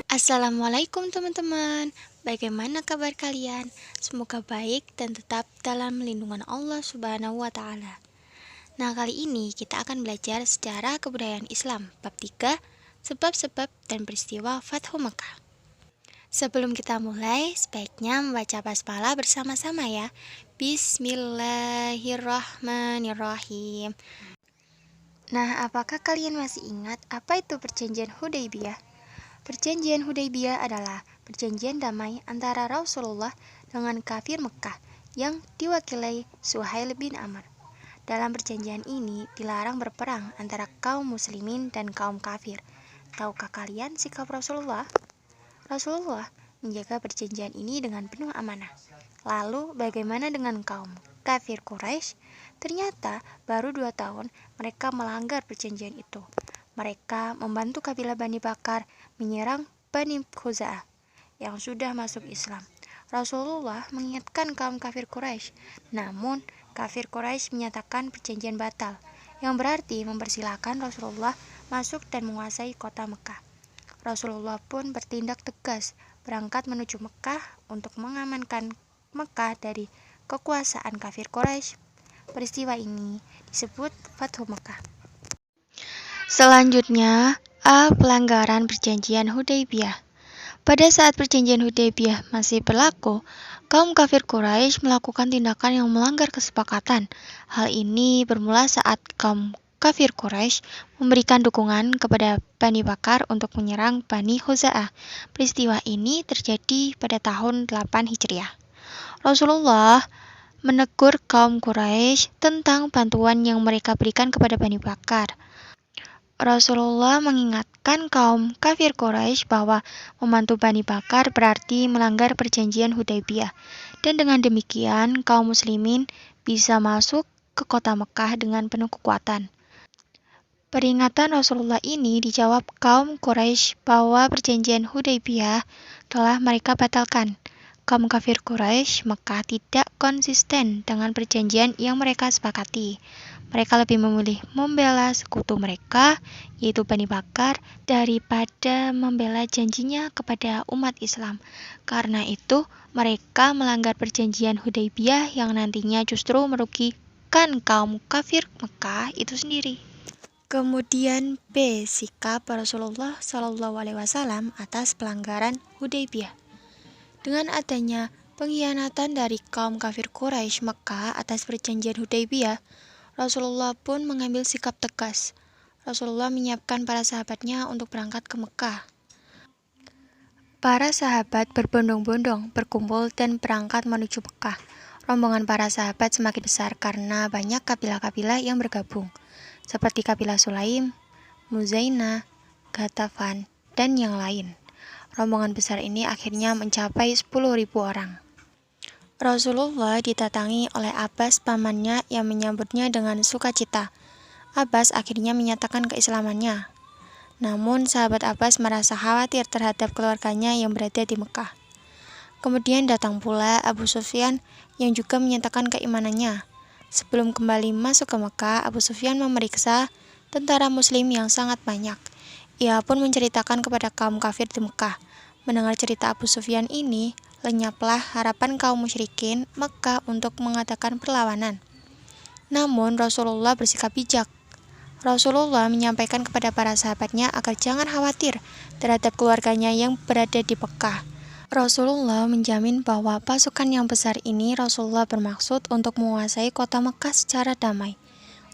Assalamualaikum teman-teman, bagaimana kabar kalian? Semoga baik dan tetap dalam lindungan Allah Subhanahu wa Ta'ala. Nah, kali ini kita akan belajar sejarah kebudayaan Islam, bab 3, sebab-sebab dan peristiwa Fathu Mekah. Sebelum kita mulai, sebaiknya membaca basmalah bersama-sama ya. Bismillahirrahmanirrahim. Nah, apakah kalian masih ingat apa itu perjanjian Hudaybiyah? Perjanjian Hudaybiyah adalah perjanjian damai antara Rasulullah dengan kafir Mekah yang diwakili Suhail bin Amr. Dalam perjanjian ini dilarang berperang antara kaum muslimin dan kaum kafir. Tahukah kalian sikap Rasulullah? Rasulullah menjaga perjanjian ini dengan penuh amanah. Lalu bagaimana dengan kaum kafir Quraisy? Ternyata baru 2 tahun mereka melanggar perjanjian itu. Mereka membantu kabilah Bani Bakar menyerang Bani Khuza'ah yang sudah masuk Islam. Rasulullah mengingatkan kaum kafir Quraisy, namun kafir Quraisy menyatakan perjanjian batal, yang berarti mempersilahkan Rasulullah masuk dan menguasai kota Mekah. Rasulullah pun bertindak tegas, berangkat menuju Mekah untuk mengamankan Mekah dari kekuasaan kafir Quraisy. Peristiwa ini disebut Fathu Mekah. Selanjutnya, pelanggaran perjanjian Hudaybiyah. Pada saat perjanjian Hudaybiyah masih berlaku, kaum kafir Quraisy melakukan tindakan yang melanggar kesepakatan. Hal ini bermula saat kaum kafir Quraisy memberikan dukungan kepada Bani Bakar untuk menyerang Bani Khuza'ah. Peristiwa ini terjadi pada tahun 8 Hijriah. Rasulullah menegur kaum Quraisy tentang bantuan yang mereka berikan kepada Bani Bakar. Rasulullah mengingatkan kaum kafir Quraisy bahwa membantu Bani Bakar berarti melanggar perjanjian Hudaybiyah, dan dengan demikian kaum muslimin bisa masuk ke kota Mekah dengan penuh kekuatan. Peringatan Rasulullah ini dijawab kaum Quraisy bahwa perjanjian Hudaybiyah telah mereka batalkan. Kaum kafir Quraisy Mekah tidak konsisten dengan perjanjian yang mereka sepakati. Mereka lebih memilih membela sekutu mereka, yaitu Bani Bakar, daripada membela janjinya kepada umat Islam. Karena itu, mereka melanggar perjanjian Hudaybiyah yang nantinya justru merugikan kaum kafir Mekah itu sendiri. Kemudian B. Sikap Rasulullah SAW atas pelanggaran Hudaybiyah. Dengan adanya pengkhianatan dari kaum kafir Quraisy Mekah atas perjanjian Hudaybiyah, Rasulullah pun mengambil sikap tegas. Rasulullah menyiapkan para sahabatnya untuk berangkat ke Mekah. Para sahabat berbondong-bondong berkumpul dan berangkat menuju Mekah. Rombongan para sahabat semakin besar karena banyak kabilah-kabilah yang bergabung, seperti kabilah Sulaim, Muzaina, Ghatafan, dan yang lain. Rombongan besar ini akhirnya mencapai 10.000 orang. Rasulullah didatangi oleh Abbas pamannya yang menyambutnya dengan sukacita. Abbas akhirnya menyatakan keislamannya. Namun sahabat Abbas merasa khawatir terhadap keluarganya yang berada di Mekah. Kemudian datang pula Abu Sufyan yang juga menyatakan keimanannya. Sebelum kembali masuk ke Mekah, Abu Sufyan memeriksa tentara muslim yang sangat banyak. Ia pun menceritakan kepada kaum kafir di Mekah. Mendengar cerita Abu Sufyan ini, lenyaplah harapan kaum musyrikin Mekah untuk mengadakan perlawanan. Namun Rasulullah bersikap bijak. Rasulullah menyampaikan kepada para sahabatnya agar jangan khawatir terhadap keluarganya yang berada di Mekah. Rasulullah menjamin bahwa pasukan yang besar ini Rasulullah bermaksud untuk menguasai kota Mekah secara damai.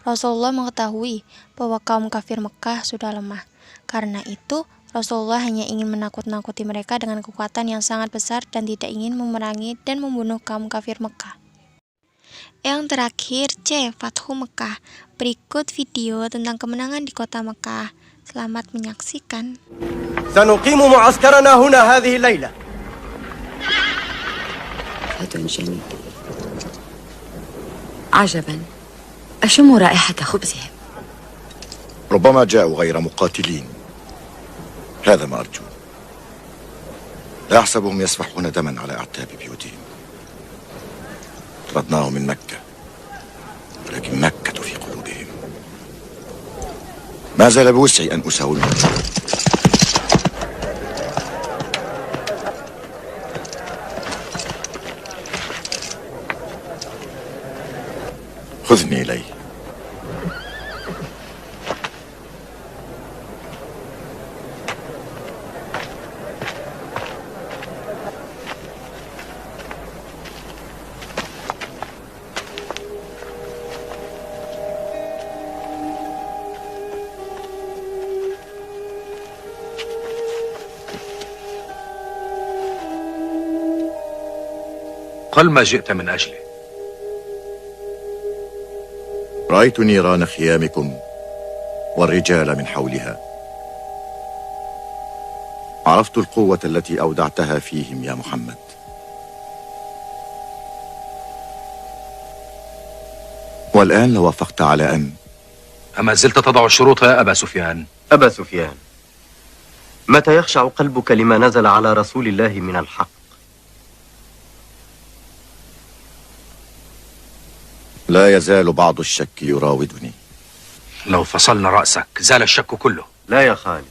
Rasulullah mengetahui bahwa kaum kafir Mekah sudah lemah. Karena itu, Rasulullah hanya ingin menakut-nakuti mereka dengan kekuatan yang sangat besar dan tidak ingin memerangi dan membunuh kaum kafir Mekah. Yang terakhir, C. Fathu Mekah. Berikut video tentang kemenangan di kota Mekah. Selamat menyaksikan. سنقيم معسكرنا هنا هذه الليلة. جميل. عجبا، أشم رائحة خبزهم. ربما جاءوا غير مقاتلين، هذا ما أرجو. لا أحسبهم يسفحون دما على أعتاب بيوتهم. طردناهم من مكة، ولكن مكة في قلوبهم. ما زال بوسعي أن أساومهم. خذني إليه. قل ما جئت من أجله. رأيت نيران خيامكم والرجال من حولها. عرفت القوة التي أودعتها فيهم يا محمد. والآن لو وافقت على أن... أما زلت تضع الشروط يا أبا سفيان؟ أبا سفيان، متى يخشع قلبك لما نزل على رسول الله من الحق؟ لا يزال بعض الشك يراودني. لو فصلنا رأسك زال الشك كله. لا يا خالد،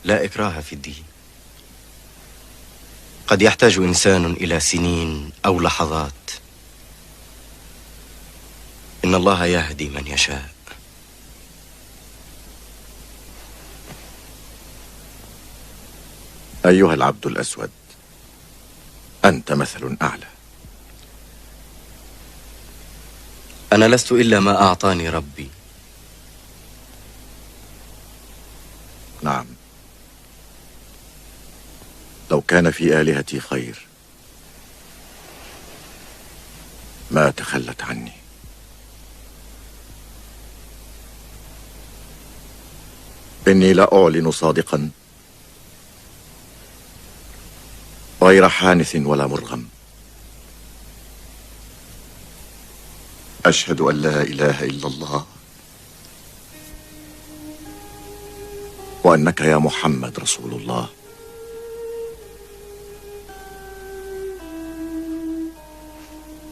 لا إكراه في الدين. قد يحتاج إنسان إلى سنين أو لحظات. إن الله يهدي من يشاء. أيها العبد الأسود، أنت مثل أعلى. أنا لست إلا ما أعطاني ربي. نعم، لو كان في آلهتي خير ما تخلت عني. إني لا أعلن صادقا غير حانث ولا مرغم. أشهد أن لا إله إلا الله وأنك يا محمد رسول الله.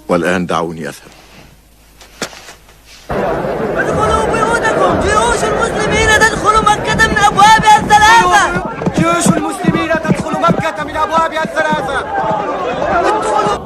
والآن دعوني أذهب. ادخلوا بيوتكم، جيوش المسلمين تدخل مكة من أبوابها الثلاثة. جيوش المسلمين تدخل مكة من أبوابها الثلاثة. ادخلوا.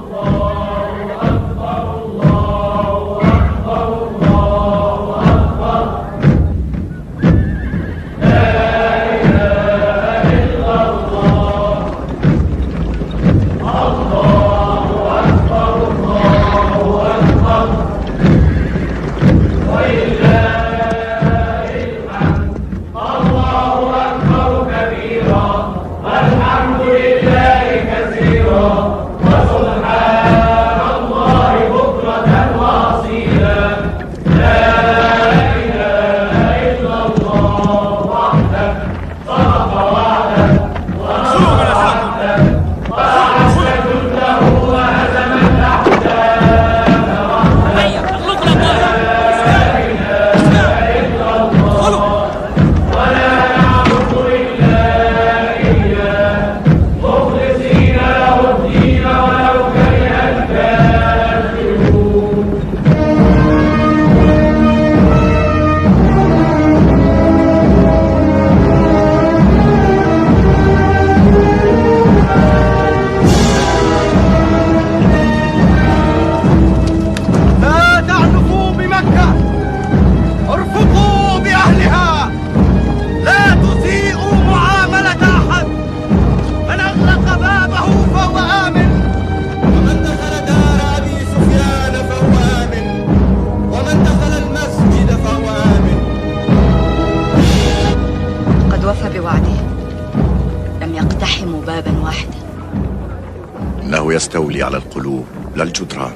إنه يستولي على القلوب لا الجدران،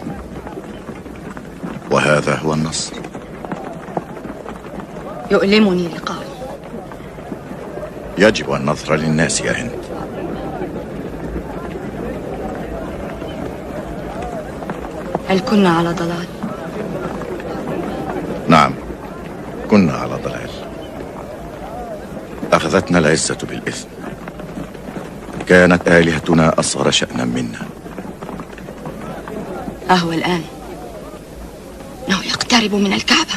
وهذا هو النصر. يؤلمني لقاؤه. يجب أن نظهر للناس يا هند. هل كنا على ضلال؟ نعم، كنا على ضلال. أخذتنا العزة بالإثم، كانت آلهتنا أصغر شأنا منا. ها هو الآن إنه يقترب من الكعبة.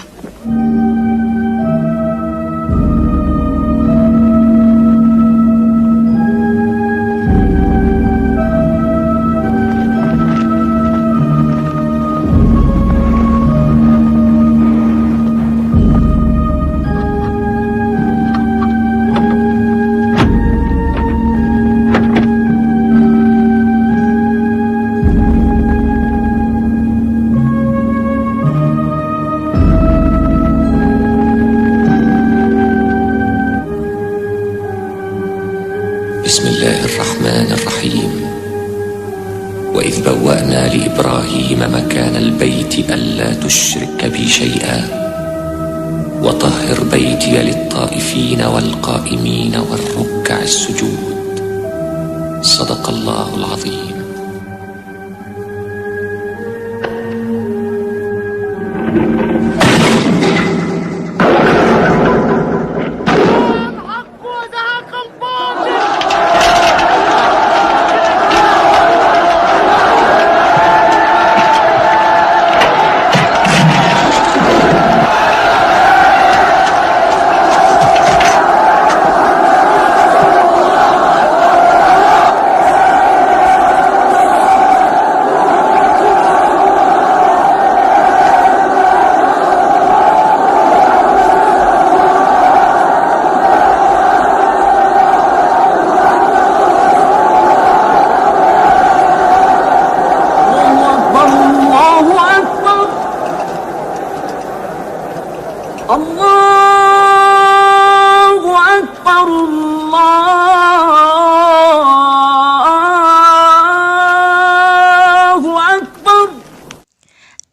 بسم الله الرحمن الرحيم. وإذ بوأنا لإبراهيم مكان البيت ألا تشرك بي شيئا وطهر بيتي للطائفين والقائمين والركع السجود. صدق الله العظيم.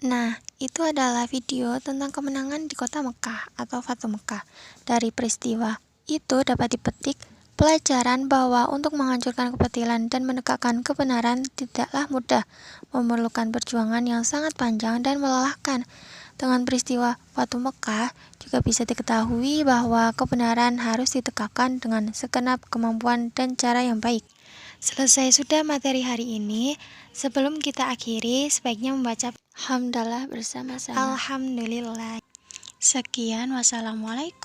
Nah, itu adalah video tentang kemenangan di kota Mekah atau Fatu Mekah. Dari peristiwa itu dapat dipetik pelajaran bahwa untuk menghancurkan kebatilan dan menegakkan kebenaran tidaklah mudah, memerlukan perjuangan yang sangat panjang dan melelahkan. Dengan peristiwa Fatu Mekah juga bisa diketahui bahwa kebenaran harus ditegakkan dengan segenap kemampuan dan cara yang baik. Selesai sudah materi hari ini. Sebelum kita akhiri, sebaiknya membaca hamdalah bersama-sama. Alhamdulillah. Sekian, wassalamualaikum.